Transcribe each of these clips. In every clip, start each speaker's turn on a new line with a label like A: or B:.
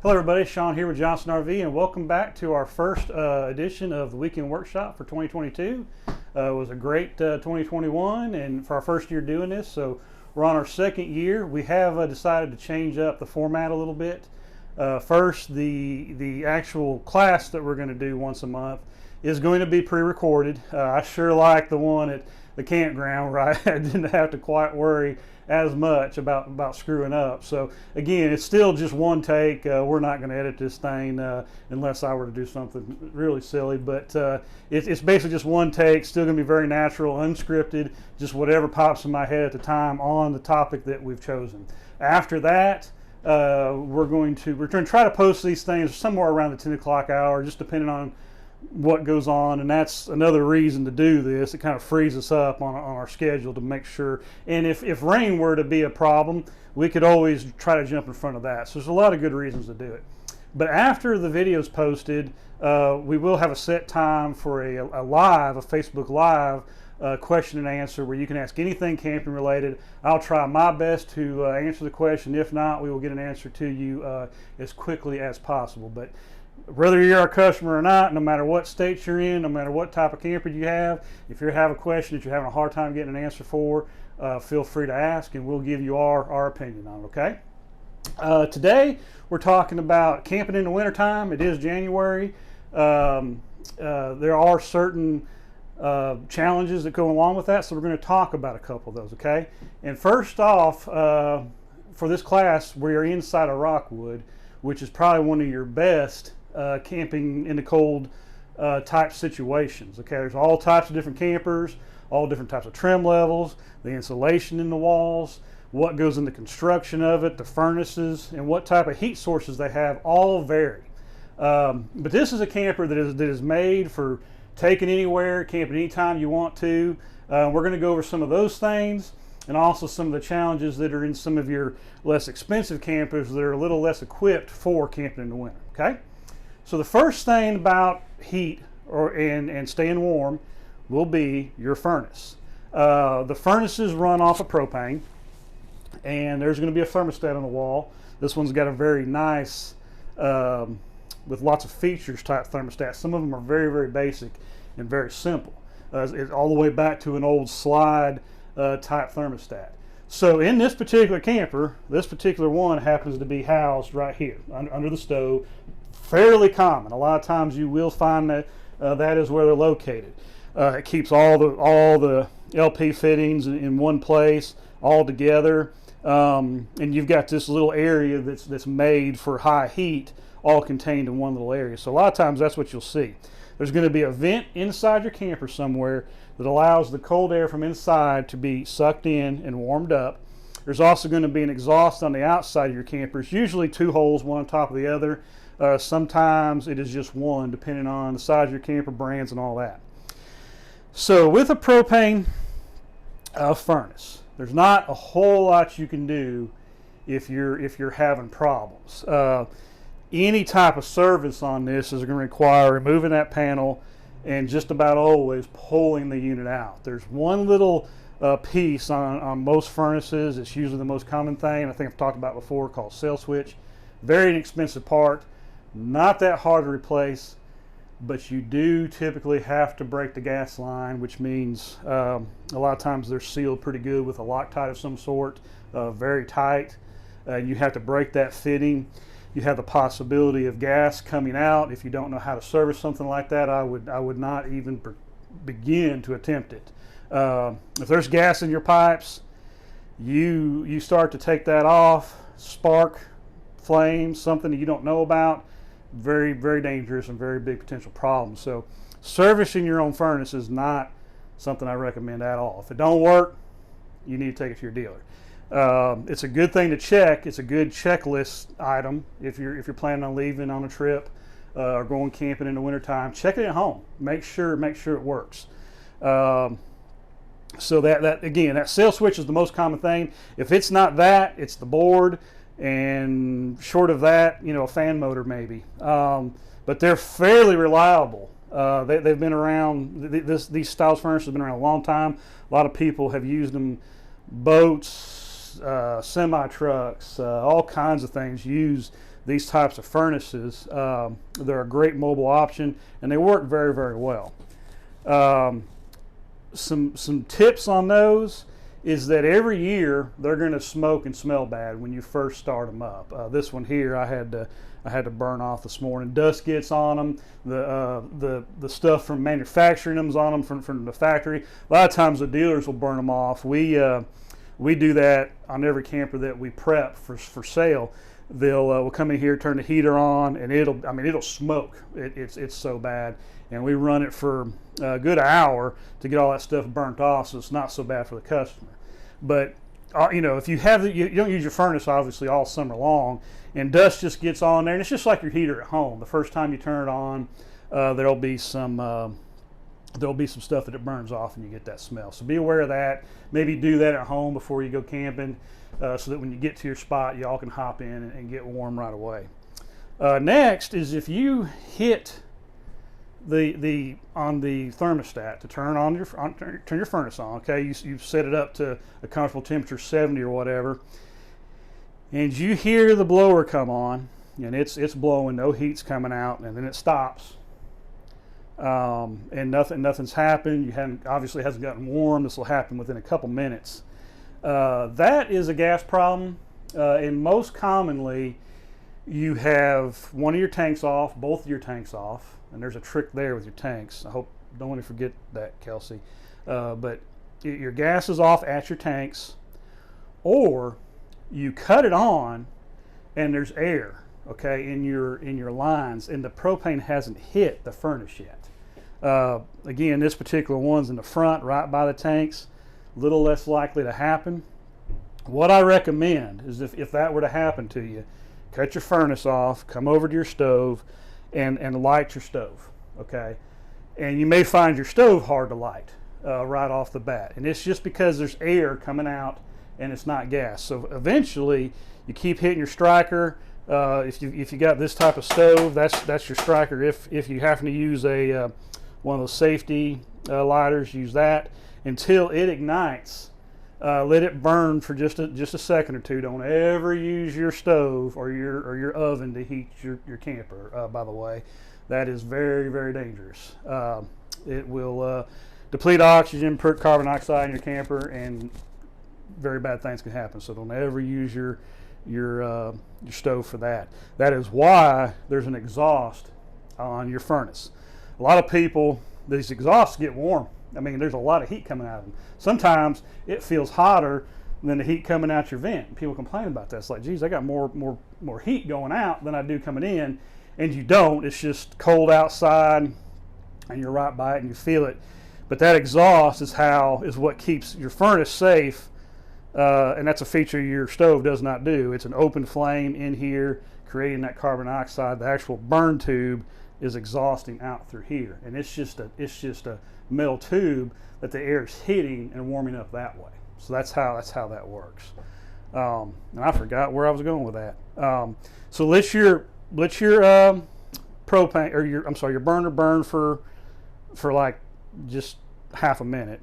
A: Hello everybody, Sean here with Johnston RV, and welcome back to our first edition of the Weekend Workshop for 2022. It was a great 2021 and for our first year doing this, so we're on our second year. We have decided to change up the format a little bit. First, the actual class that we're going to do once a month is going to be pre-recorded. I sure like the one at the campground where I didn't have to quite worry as much about screwing up. So again, it's still just one take. We're not going to edit this thing unless I were to do something really silly, but it's basically just one take, still going to be very natural, unscripted, just whatever pops in my head at the time on the topic that we've chosen. After that, we're going to try to post these things somewhere around the 10 o'clock hour, just depending on what goes on, and that's another reason to do this. It kind of frees us up on our schedule to make sure, and if rain were to be a problem, we could always try to jump in front of that. So there's a lot of good reasons to do it. But after the video's posted, we will have a set time for a Facebook Live question and answer where you can ask anything camping related. I'll try my best to answer the question. If not, we will get an answer to you as quickly as possible. But whether you're a customer or not, no matter what state you're in, no matter what type of camper you have, if you have a question that you're having a hard time getting an answer for, feel free to ask and we'll give you our opinion on it, okay? Today we're talking about camping in the wintertime. It is January. There are certain challenges that go along with that, so we're going to talk about a couple of those, okay? And first off, for this class, we are inside of Rockwood, which is probably one of your best camping in the cold type situations. Okay, there's all types of different campers, all different types of trim levels, the insulation in the walls, what goes in the construction of it, the furnaces, and what type of heat sources they have all vary. But this is a camper that is made for taking anywhere, camping anytime you want to. We're going to go over some of those things, and also some of the challenges that are in some of your less expensive campers that are a little less equipped for camping in the winter, okay? So the first thing about heat and staying warm will be your furnace. The furnaces run off of propane, and there's going to be a thermostat on the wall. This one's got a very nice, with lots of features type thermostat. Some of them are very, very basic and very simple. It's all the way back to an old slide type thermostat. So in this particular camper, this particular one happens to be housed right here under the stove. Fairly common. A lot of times you will find that that is where they're located. It keeps all the LP fittings in one place, all together, and you've got this little area that's made for high heat, all contained in one little area. So a lot of times that's what you'll see. There's going to be a vent inside your camper somewhere that allows the cold air from inside to be sucked in and warmed up. There's also going to be an exhaust on the outside of your campers, usually two holes, one on top of the other. Sometimes it is just one, depending on the size of your camper, brands, and all that. So with a propane furnace, there's not a whole lot you can do if you're having problems. Any type of service on this is going to require removing that panel and just about always pulling the unit out. There's one little piece on most furnaces. It's usually the most common thing, I think I've talked about before, called cell switch. Very inexpensive part, not that hard to replace, but you do typically have to break the gas line, which means a lot of times they're sealed pretty good with a Loctite of some sort, very tight. You have to break that fitting. You have the possibility of gas coming out. If you don't know how to service something like that, I would not even begin to attempt it. If there's gas in your pipes, you start to take that off, spark, flames, something that you don't know about, very, very dangerous and very big potential problem. So servicing your own furnace is not something I recommend at all. If it don't work, you need to take it to your dealer. It's a good thing to check. It's a good checklist item if you're planning on leaving on a trip or going camping in the wintertime. Check it at home. Make sure it works. So that again, that cell switch is the most common thing. If it's not that, it's the board, and short of that, a fan motor maybe. But they're fairly reliable. They've been around. These styles furnaces have been around a long time. A lot of people have used them, boats, buses, semi trucks, all kinds of things use these types of furnaces. They're a great mobile option, and they work very, very well. Some tips on those is that every year they're going to smoke and smell bad when you first start them up. This one here, I had to burn off this morning. Dust gets on them. The stuff from manufacturing them's on them from the factory. A lot of times the dealers will burn them off. We do that on every camper that we prep for sale. We'll come in here, turn the heater on, and it'll smoke. It's so bad, and we run it for a good hour to get all that stuff burnt off, so it's not so bad for the customer. But if you don't use your furnace obviously all summer long, and dust just gets on there, and it's just like your heater at home. The first time you turn it on, there'll be some stuff that it burns off, and you get that smell. So be aware of that. Maybe do that at home before you go camping, so that when you get to your spot, y'all can hop in and get warm right away. Next is if you hit on the thermostat to turn your furnace on. Okay, you've set it up to a comfortable temperature, 70 or whatever, and you hear the blower come on, and it's blowing, no heat's coming out, and then it stops, and nothing's happened. You obviously hasn't gotten warm. This will happen within a couple minutes. That is a gas problem, and most commonly you have one of your tanks off, both of your tanks off. And there's a trick there with your tanks. Don't want to forget that, Kelsey. But your gas is off at your tanks, or you cut it on and there's air, okay, in your lines, and the propane hasn't hit the furnace yet. Again, this particular one's in the front, right by the tanks, a little less likely to happen. What I recommend is if that were to happen to you, cut your furnace off, come over to your stove, and light your stove, okay? And you may find your stove hard to light right off the bat, and it's just because there's air coming out and it's not gas. So eventually you keep hitting your striker. If you got this type of stove, that's your striker. If you happen to use one of those safety lighters, use that until it ignites. Let it burn for just a second or two. Don't ever use your stove or your oven to heat your camper, by the way. That is very, very dangerous. It will deplete oxygen, put carbon dioxide in your camper, and very bad things can happen. So don't ever use your stove for that. That is why there's an exhaust on your furnace. A lot of people, these exhausts get warm. I mean, there's a lot of heat coming out of them. Sometimes it feels hotter than the heat coming out your vent. People complain about that. It's like, geez, I got more heat going out than I do coming in, and you don't. It's just cold outside, and you're right by it, and you feel it. But that exhaust is what keeps your furnace safe, and that's a feature your stove does not do. It's an open flame in here, creating that carbon dioxide. The actual burn tube is exhausting out through here, and it's just a metal tube that the air is hitting and warming up that way. So that's how that works. And I forgot where I was going with that. So let your propane or your burner burn for like just half a minute.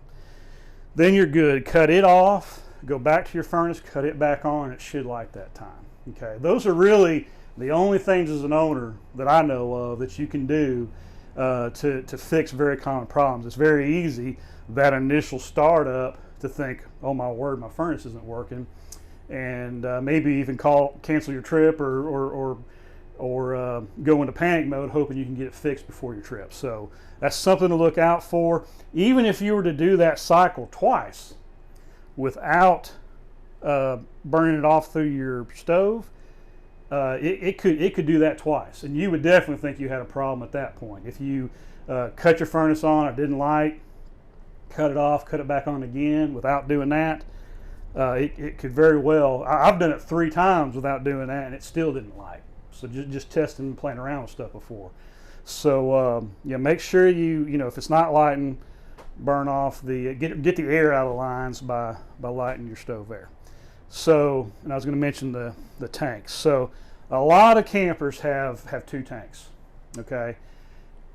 A: Then you're good. Cut it off. Go back to your furnace. Cut it back on. And it should light that time. Okay. Those are really the only things as an owner that I know of that you can do to fix very common problems. It's very easy, that initial startup, to think, oh my word, my furnace isn't working, and maybe even cancel your trip or go into panic mode hoping you can get it fixed before your trip. So that's something to look out for. Even if you were to do that cycle twice without burning it off through your stove, it could do that twice, and you would definitely think you had a problem at that point. If you cut your furnace on, it didn't light, cut it off, cut it back on again without doing that, it could very well. I've done it 3 times without doing that, and it still didn't light. So just testing and playing around with stuff before. So yeah, make sure if it's not lighting, burn off get the air out of the lines by lighting your stove there. So, and I was going to mention the tanks. So a lot of campers have 2 tanks, okay?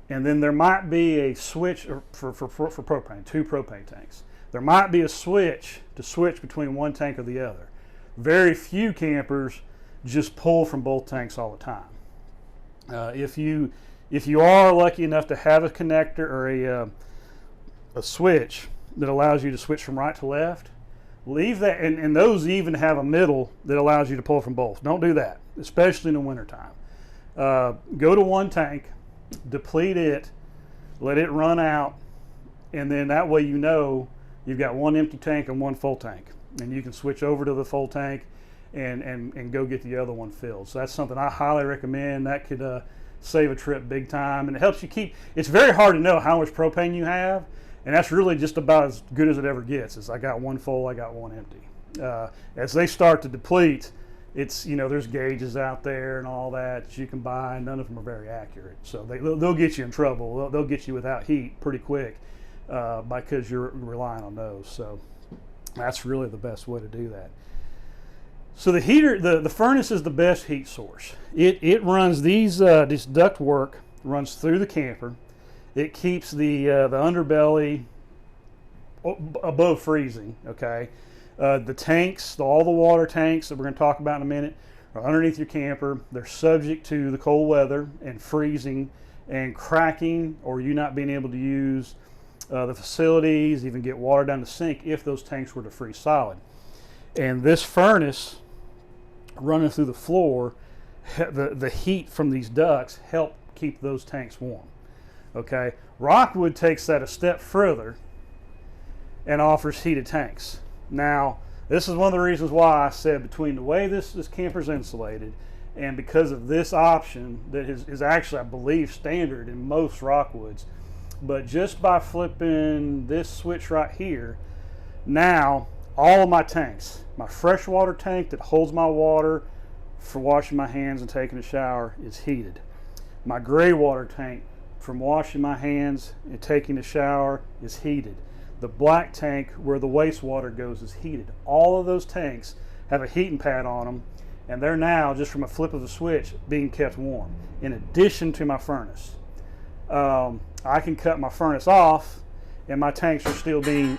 A: And then there might be a switch for propane, 2 propane tanks. There might be a switch to switch between one tank or the other. Very few campers just pull from both tanks all the time. If you are lucky enough to have a connector or a switch that allows you to switch from right to left, leave that, and those even have a middle that allows you to pull from both. Don't do that, especially in the wintertime. Go to one tank, deplete it, let it run out, and then that way you know you've got one empty tank and one full tank, and you can switch over to the full tank and go get the other one filled. So that's something I highly recommend. That could save a trip big time, and it helps you keep. It's very hard to know how much propane you have, and that's really just about as good as it ever gets. Is I got one full, I got one empty. As they start to deplete, it's, there's gauges out there and all that you can buy, and none of them are very accurate. So they'll get you in trouble. They'll get you without heat pretty quick because you're relying on those. So that's really the best way to do that. So the heater, the furnace is the best heat source. It runs this duct work runs through the camper. It keeps the underbelly above freezing. Okay, the tanks, all the water tanks that we're going to talk about in a minute, are underneath your camper. They're subject to the cold weather and freezing and cracking, or you not being able to use the facilities, even get water down the sink if those tanks were to freeze solid. And this furnace running through the floor, the heat from these ducts help keep those tanks warm. Okay, Rockwood takes that a step further and offers heated tanks. Now, this is one of the reasons why I said between the way this camper's insulated and because of this option that is actually, I believe, standard in most Rockwoods, but just by flipping this switch right here, now all of my tanks, my freshwater tank that holds my water for washing my hands and taking a shower, is heated. My gray water tank from washing my hands and taking a shower is heated. The black tank where the wastewater goes is heated. All of those tanks have a heating pad on them, and they're now, just from a flip of the switch, being kept warm, in addition to my furnace. I can cut my furnace off, and my tanks are still being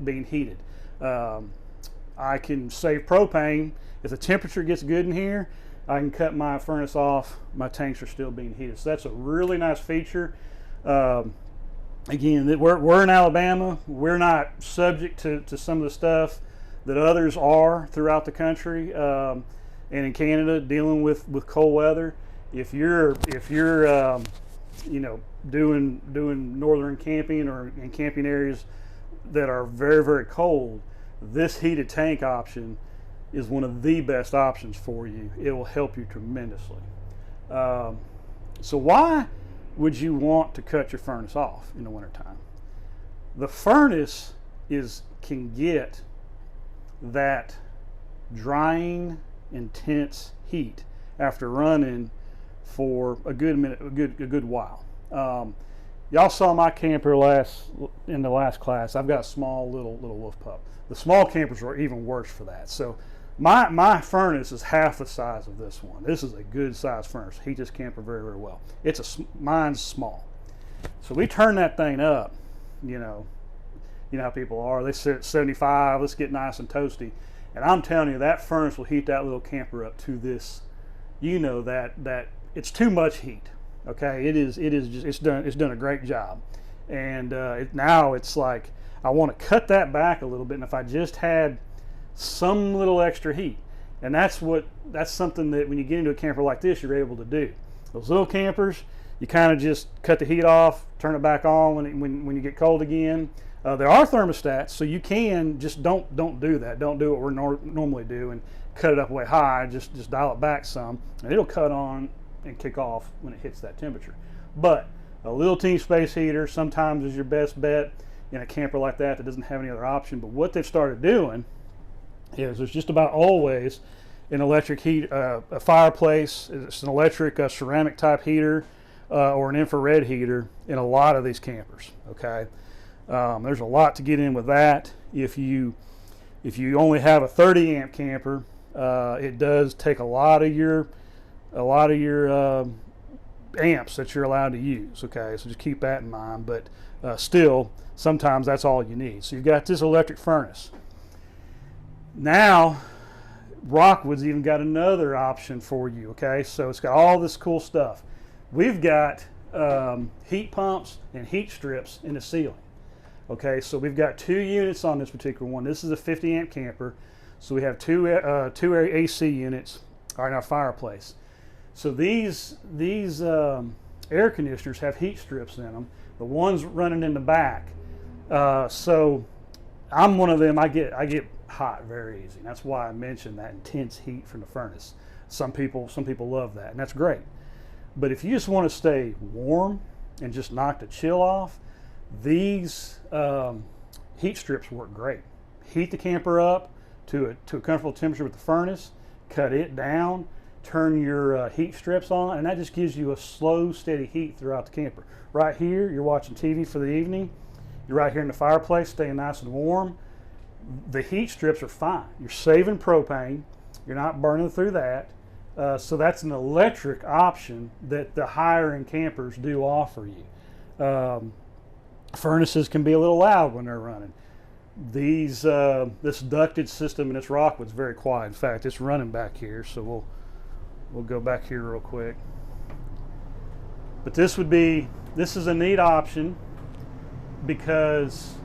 A: being heated. I can save propane. If the temperature gets good in here, I can cut my furnace off. My tanks are still being heated. So that's a really nice feature. Again, we're in Alabama. We're not subject to some of the stuff that others are throughout the country and in Canada, dealing with cold weather. If you're doing northern camping or in camping areas that are very, very cold, this heated tank option is one of the best options for you. It will help you tremendously. So why would you want to cut your furnace off in the wintertime? The furnace can get that drying, intense heat after running for a good while. Y'all saw my camper in the last class. I've got a small little wolf pup. The small campers are even worse for that. So my furnace is half the size of this one. This is a good size furnace. Heat this camper very, very well. Mine's small. So we turn that thing up. You know how people are. They sit at 75. Let's get nice and toasty. And I'm telling you, that furnace will heat that little camper up to this. That it's too much heat. Okay, it's done a great job. And now it's like I want to cut that back a little bit. And if I just had some little extra heat, and that's something that when you get into a camper like this, you're able to do. Those little campers, you kind of just cut the heat off, turn it back on when you get cold again. There are thermostats, so you can just don't do that. Don't do what we normally do and cut it up way high. Just dial it back some, and it'll cut on and kick off when it hits that temperature. But a little teeny space heater sometimes is your best bet in a camper like that doesn't have any other option. But what they've started doing is there's just about always an electric heat, a fireplace. It's an electric ceramic type heater or an infrared heater in a lot of these campers. Okay, there's a lot to get in with that. If you only have a 30 amp camper, it does take a lot of your amps that you're allowed to use. Okay, so just keep that in mind. But still, sometimes that's all you need. So you've got this electric furnace. Now, Rockwood's even got another option for you, okay? So it's got all this cool stuff. We've got heat pumps and heat strips in the ceiling. Okay, so we've got 2 units on this particular one. This is a 50 amp camper. So we have two AC units in our fireplace. So these air conditioners have heat strips in them. The ones running in the back. So I'm one of them. I get hot very easy. That's why I mentioned that intense heat from the furnace. Some people love that, and that's great. But if you just want to stay warm and just knock the chill off, these heat strips work great. Heat the camper up to a comfortable temperature with the furnace, cut it down, turn your heat strips on, and that just gives you a slow, steady heat throughout the camper. Right here, you're watching TV for the evening. You're right here in the fireplace, staying nice and warm. The heat strips are fine. You're saving propane. You're not burning through that. So that's an electric option that the higher end campers do offer you. Furnaces can be a little loud when they're running. This ducted system in this Rockwood's very quiet. In fact, it's running back here, so we'll go back here real quick. But this is a neat option because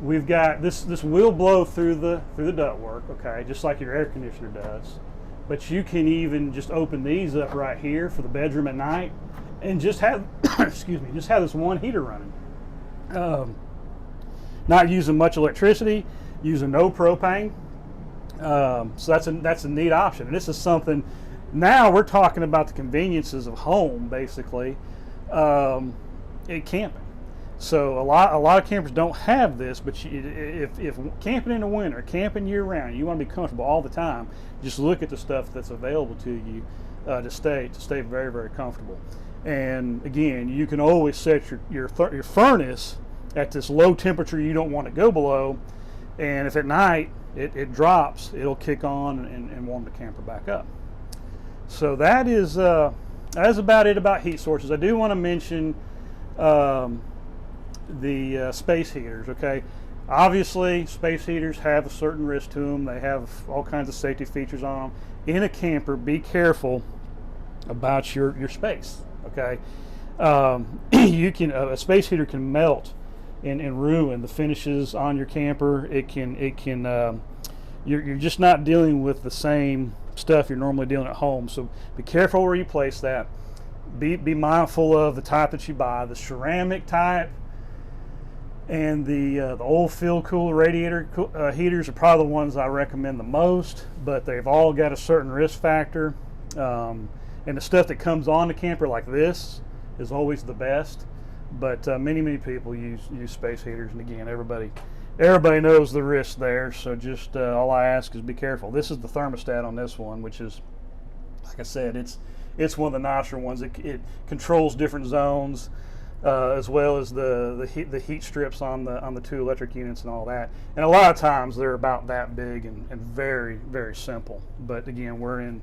A: we've got this will blow through the ductwork, okay, just like your air conditioner does. But you can even just open these up right here for the bedroom at night and just have just have this one heater running. Not using much electricity, using no propane. So that's a neat option. And this is something, now we're talking about the conveniences of home, basically, in camping. So a lot of campers don't have this, but if camping in the winter, camping year round, you want to be comfortable all the time, just look at the stuff that's available to you to stay very, very comfortable. And again, you can always set your furnace at this low temperature you don't want to go below, and if at night it drops, it'll kick on and warm the camper back up. So that is about it about heat sources. I do want to mention the space heaters. Okay, obviously space heaters have a certain risk to them. They have all kinds of safety features on them. In a camper, be careful about your space. Okay, a space heater can melt and ruin the finishes on your camper. You're just not dealing with the same stuff you're normally dealing at home. So be careful where you place that. Be mindful of the type that you buy. The ceramic type and the old field cool radiator heaters are probably the ones I recommend the most, but they've all got a certain risk factor. And the stuff that comes on the camper like this is always the best. But many people use space heaters, and again, everybody knows the risk there. So just all I ask is be careful. This is the thermostat on this one, which is, like I said, it's one of the nicer ones. It controls different zones, as well as the heat strips on the 2 electric units and all that. And a lot of times they're about that big and very, very simple. But again, we're in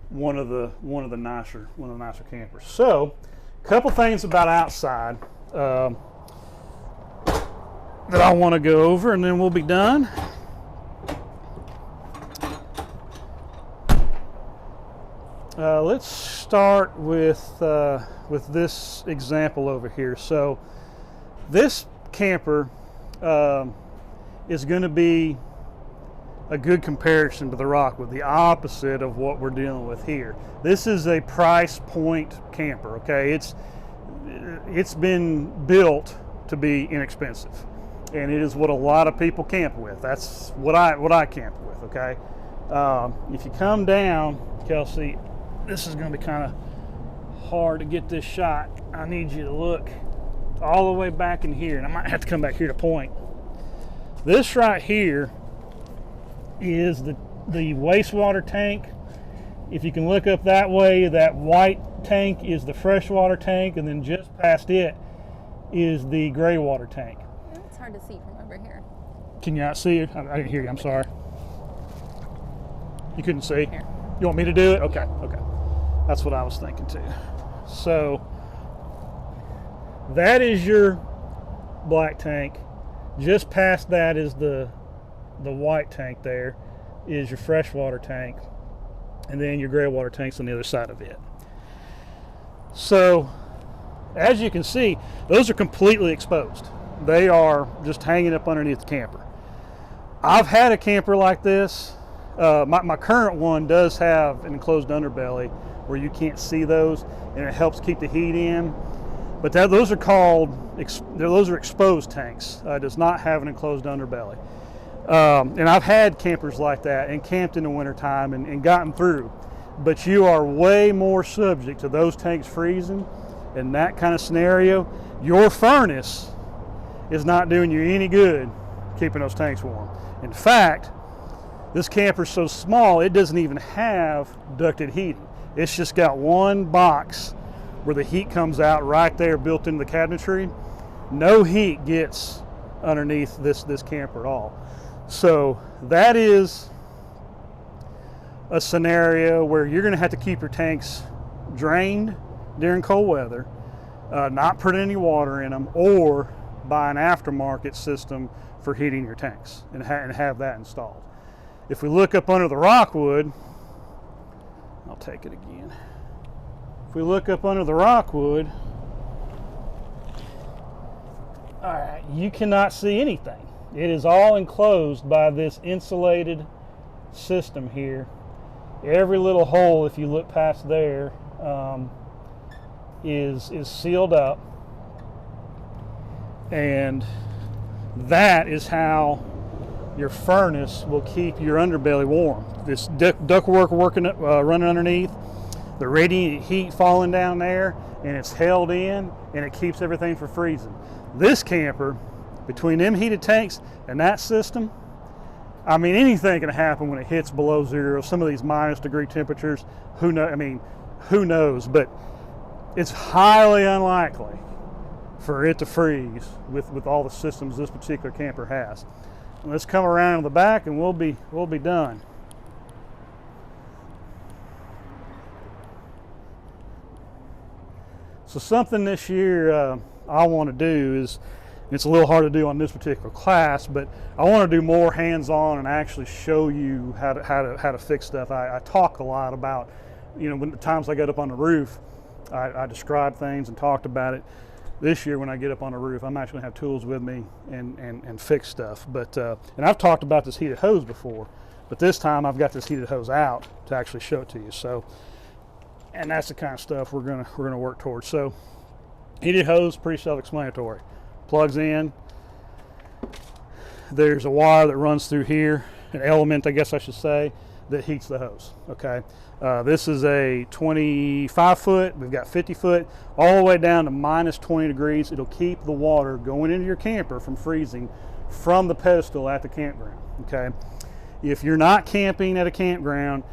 A: one of the nicer campers. So, a couple things about outside that I want to go over, and then we'll be done. Let's start with this example over here. So this camper is going to be a good comparison to the Rockwood, the opposite of what we're dealing with here. This is a price point camper, okay? It's been built to be inexpensive, and it is what a lot of people camp with. That's what I camp with, okay? If you come down, Kelsey, this is going to be kind of hard to get this shot. I need you to look all the way back in here, and I might have to come back here to point. This right here is the wastewater tank. If you can look up that way, that white tank is the freshwater tank, and then just past it is the gray water tank.
B: It's hard to see from over here.
A: Can you not see it? I didn't hear you. I'm sorry. You couldn't see?
B: Here.
A: You want me to do it? Okay. Okay. That's what I was thinking too. So that is your black tank. Just past that is the the white tank there is your freshwater tank, and then your gray water tank's on the other side of it. So as you can see, those are completely exposed. They are just hanging up underneath the camper. I've had a camper like this. My current one does have an enclosed underbelly where you can't see those, and it helps keep the heat in. But those are called, those are exposed tanks. It does not have an enclosed underbelly. And I've had campers like that and camped in the wintertime and gotten through. But you are way more subject to those tanks freezing. In that kind of scenario, your furnace is not doing you any good keeping those tanks warm. In fact, this camper's so small it doesn't even have ducted heating. It's just got one box where the heat comes out right there built into the cabinetry. No heat gets underneath this camper at all. So that is a scenario where you're going to have to keep your tanks drained during cold weather, not put any water in them, or buy an aftermarket system for heating your tanks and have that installed. If we look up under the rockwood, I'll take it again. If we look up under the rockwood, all right, you cannot see anything. It is all enclosed by this insulated system here. Every little hole, if you look past there, is sealed up, and that is how your furnace will keep your underbelly warm. This ductwork running underneath, the radiant heat falling down there, and it's held in, and it keeps everything from freezing. This camper, between them heated tanks and that system, I mean, anything can happen when it hits below zero. Some of these -degree temperatures, who knows? But it's highly unlikely for it to freeze with all the systems this particular camper has. Let's come around the back and we'll be done. So something this year I want to do is, it's a little hard to do on this particular class, but I want to do more hands-on and actually show you how to fix stuff. I talk a lot about, when the times I get up on the roof, I describe things and talked about it. This year when I get up on the roof, I'm actually going to have tools with me and fix stuff. But and I've talked about this heated hose before, but this time I've got this heated hose out to actually show it to you. So, and that's the kind of stuff we're gonna work towards. So, heated hose, pretty self-explanatory. Plugs in. There's a wire that runs through here, an element, I guess I should say, that heats the hose. Okay. This is a 25 foot, we've got 50 foot, all the way down to -20 degrees. It'll keep the water going into your camper from freezing from the pedestal at the campground, okay? If you're not camping at a campground,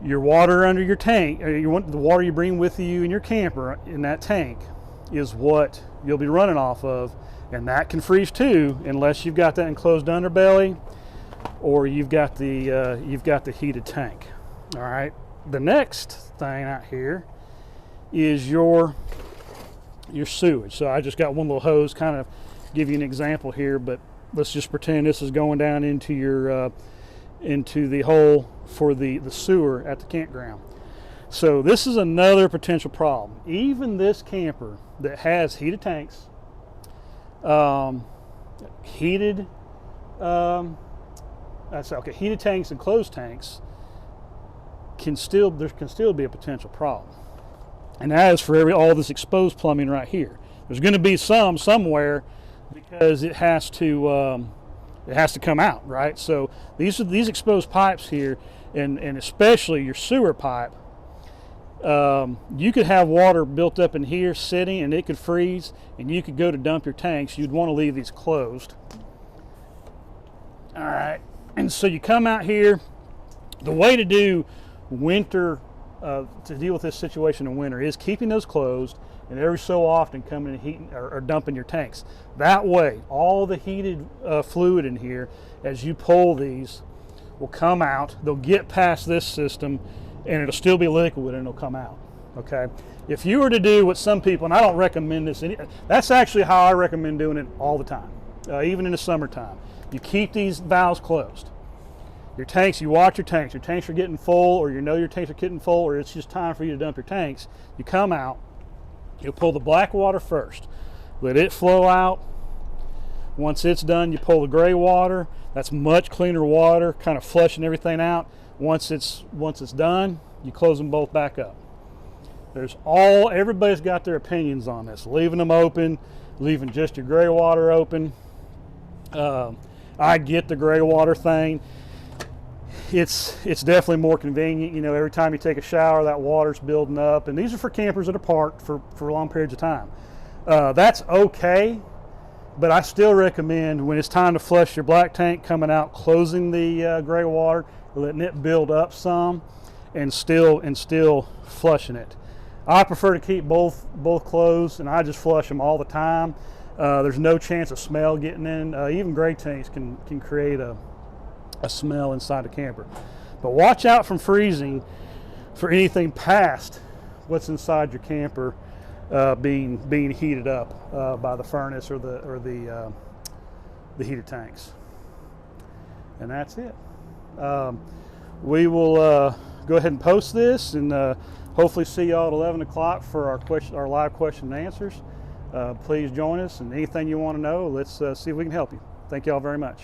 A: your water under your tank, the water you bring with you in your camper in that tank is what you'll be running off of, and that can freeze too unless you've got that enclosed underbelly or you've got the heated tank. All right, the next thing out here is your sewage. So I just got one little hose, kind of give you an example here, but let's just pretend this is going down into your into the hole for the sewer at the campground. So this is another potential problem. Even this camper that has heated tanks, heated tanks and closed tanks, there can still be a potential problem. And that is for all this exposed plumbing right here. There's going to be somewhere because it has to come out, right? So these exposed pipes here, and especially your sewer pipe, you could have water built up in here sitting, and it could freeze, and you could go to dump your tanks. You'd want to leave these closed. All right, and so you come out here. The way to do winter, to deal with this situation in winter, is keeping those closed, and every so often coming and heating or dumping your tanks. That way, all the heated fluid in here, as you pull these, will come out. They'll get past this system, and it'll still be liquid, and it'll come out. Okay. If you were to do what some people, and I don't recommend this, that's actually how I recommend doing it all the time, even in the summertime. you keep these valves closed. Your tanks, you watch your tanks. Your tanks are getting full, or you know your tanks are getting full, or it's just time for you to dump your tanks. You come out, you pull the black water first. Let it flow out. Once it's done, you pull the gray water. That's much cleaner water, kind of flushing everything out. Once it's done, you close them both back up. Everybody's got their opinions on this. Leaving them open, leaving just your gray water open. I get the gray water thing. It's definitely more convenient. You know, every time you take a shower, that water's building up. And these are for campers that are parked for long periods of time. That's okay, but I still recommend when it's time to flush your black tank, coming out, closing the gray water, letting it build up some, and still flushing it. I prefer to keep both closed, and I just flush them all the time. There's no chance of smell getting in. Even gray tanks can create a smell inside the camper. But watch out from freezing for anything past what's inside your camper being heated up by the furnace or the heater tanks. And that's it. We will go ahead and post this, and hopefully see y'all at 11 o'clock for our live question and answers. Please join us, and anything you want to know, let's see if we can help you. Thank y'all very much.